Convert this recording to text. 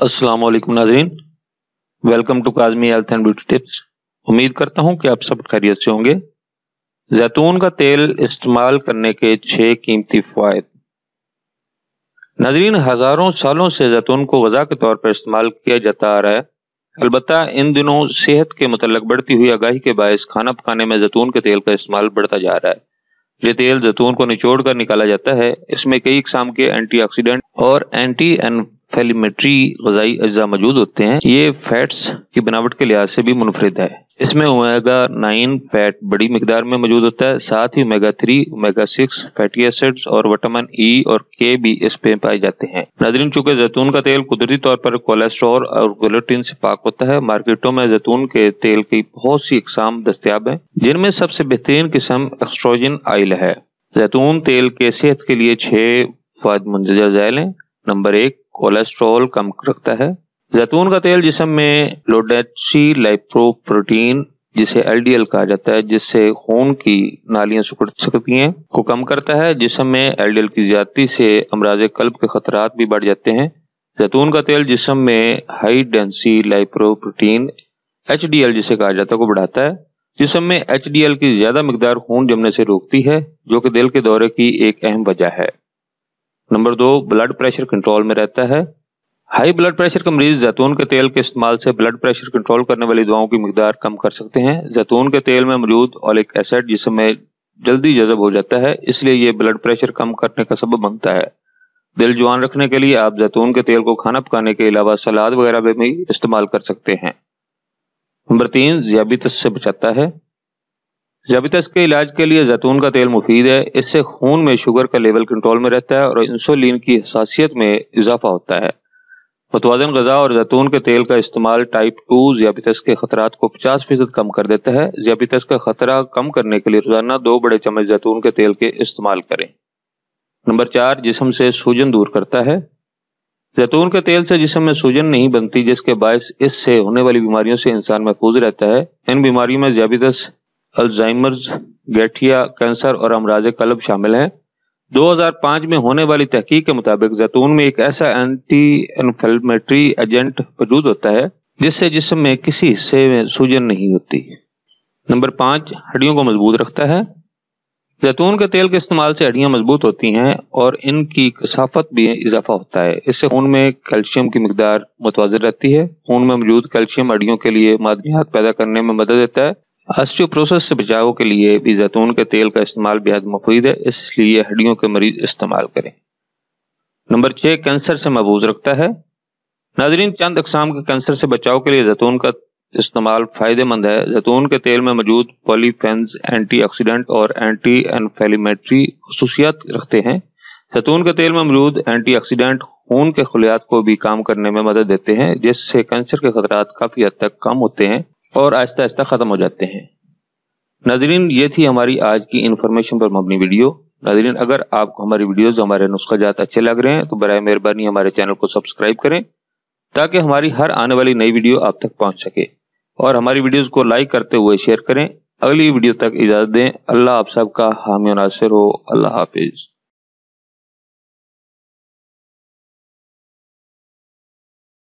अस्सलाम वालेकुम नाज़रीन, welcome to Kazmi health and beauty tips. उम्मीद करता हूं कि आप सब खैरियत से होंगे। जैतून का तेल इस्तेमाल करने के 6 कीमती फ़वाइद। नाज़रीन, हज़ारों सालों से जैतून को ग़िज़ा के तौर पर इस्तेमाल किया जाता आ रहा है। अलबत्ता इन दिनों सेहत के मुतल्लिक़ बढ़ती हुई आगाही के बायस खाना पकाने में जैतून के तेल का इस्तेमाल बढ़ता जा रहा है। ये तेल जैतून को निचोड़ कर निकाला जाता है। इसमें कई किस्म के एंटीऑक्सीडेंट और एंटी इन्फ्लेमेटरी ग़िज़ाई अज्जा मौजूद होते हैं। ये फैट्स की बनावट के लिहाज से भी मुनफरिद है। इसमें ओमेगा 9 फैट बड़ी मिकदार में मौजूद होता है। साथ ही ओमेगा 3, ओमेगा 6 फैटी एसिड्स और विटामिन ई और के भी इस पे पाए जाते हैं। नाज़रीन, चूंकि जैतून का तेल कुदरती तौर पर कोलेस्ट्रॉल और ग्लूटीन से पाक होता है, मार्केटों में जैतून के तेल की बहुत सी अक़साम दस्तयाब हैं, जिनमें सबसे बेहतरीन किस्म एक्स्ट्रा ऑयल है। जैतून तेल के सेहत के लिए 6 फ़ायदे मंदर ज़ैल हैं। नंबर 1, कोलेस्ट्रॉल कम रखता है। जैतून का तेल जिस्म में लोडेक्सी लाइपोप्रोटीन, जिसे LDL कहा जाता है, जिससे खून की नालियां सिकुड़ सकती हैं, को कम करता है। जिस्म में LDL की ज्यादती से अमराज़े कल्ब के खतरात भी बढ़ जाते हैं। जैतून का तेल जिस्म में हाई डेंसिटी लाइपोप्रोटीन HDL जिसे कहा जाता है को बढ़ाता है। जिस्म में HDL की ज्यादा मिकदार खून जमने से रोकती है, जो कि दिल के दौरे की एक अहम वजह है। नंबर 2, ब्लड प्रेशर कंट्रोल में रहता है। हाई ब्लड प्रेशर के मरीज जैतून के तेल के इस्तेमाल से ब्लड प्रेशर कंट्रोल करने वाली दवाओं की मिकदार कम कर सकते हैं। जैतून के तेल में मौजूद ओलिक एसिड जिस्म में जल्दी जज़ब हो जाता है, इसलिए ये ब्लड प्रेशर कम करने का सबब बनता है। दिल जवान रखने के लिए आप जैतून के तेल को खाना पकाने के अलावा सलाद वगैरह में भी इस्तेमाल कर सकते हैं। नंबर 3, ज़ियाबितस से बचाता है। ज़ियाबितस के इलाज के लिए जैतून का तेल मुफीद है। इससे खून में शुगर का लेवल कंट्रोल में रहता है और इंसुलिन की हसासियत में इजाफा होता है। मुतवाज़न ग़िज़ा और जैतून के तेल का इस्तेमाल टाइप 2 ज़ियाबितस के खतरात को 50% कम कर देता है। ज़ियाबितस का खतरा कम करने के लिए रोजाना 2 बड़े चम्मच जैतून के तेल के इस्तेमाल करें। नंबर 4, जिस्म से सूजन दूर करता है। जैतून के तेल से जिस्म में सूजन नहीं बनती, जिसके बायस इससे होने वाली बीमारियों से इंसान महफूज रहता है। इन बीमारियों में ज़ियाबितस, अल्जाइमर्स, गठिया, कैंसर और अमराज़े कल्ब शामिल हैं। 2005 में होने वाली तहकीक के मुताबिक जैतून में एक ऐसा एंटी इन्फ्लेमेटरी एजेंट मौजूद होता है जिससे जिस्म में किसी हिस्से में सूजन नहीं होती। नंबर 5, हड्डियों को मजबूत रखता है। जैतून के तेल के इस्तेमाल से हड्डियां मजबूत होती हैं और इनकी कसाफत भी इजाफा होता है। इससे खून में कैल्शियम की मिकदार मुतवाज़िन रहती है। खून में मौजूद कैल्शियम हड्डियों के लिए मादनियात पैदा करने में मदद देता है। ऑस्टियोपोरोसिस से बचाव के लिए भी जैतून के तेल का इस्तेमाल बेहद मुफीद है, इसलिए हड्डियों के मरीज इस्तेमाल करें। नंबर 6, कैंसर से महफूज रखता है। नाज़रीन, चंद अक़साम के कैंसर से बचाव के लिए जैतून का इस्तेमाल फायदेमंद है। जैतून के तेल में मौजूद पॉलीफेन्स एंटीऑक्सीडेंट और एंटी इन्फ्लेमेटरी खुसूसियात रखते हैं। जैतून के तेल में मौजूद एंटीऑक्सीडेंट खून के खलियात को भी काम करने में मदद देते हैं, जिससे कैंसर के खतरात काफी हद तक कम होते हैं और आहिस्ता आहिस्ता खत्म हो जाते हैं। नाज़रीन, ये थी हमारी आज की इंफॉर्मेशन पर मबनी वीडियो। नाज़रीन, अगर आपको हमारी वीडियोस, हमारे नुस्ख़ाजात अच्छे लग रहे हैं तो बराए मेहरबानी हमारे चैनल को सब्सक्राइब करें, ताकि हमारी हर आने वाली नई वीडियो आप तक पहुंच सके, और हमारी वीडियोस को लाइक करते हुए शेयर करें। अगली वीडियो तक इजाज़त दें। अल्लाह आप सबका हामी और नासिर हो। अल्लाह हाफिज।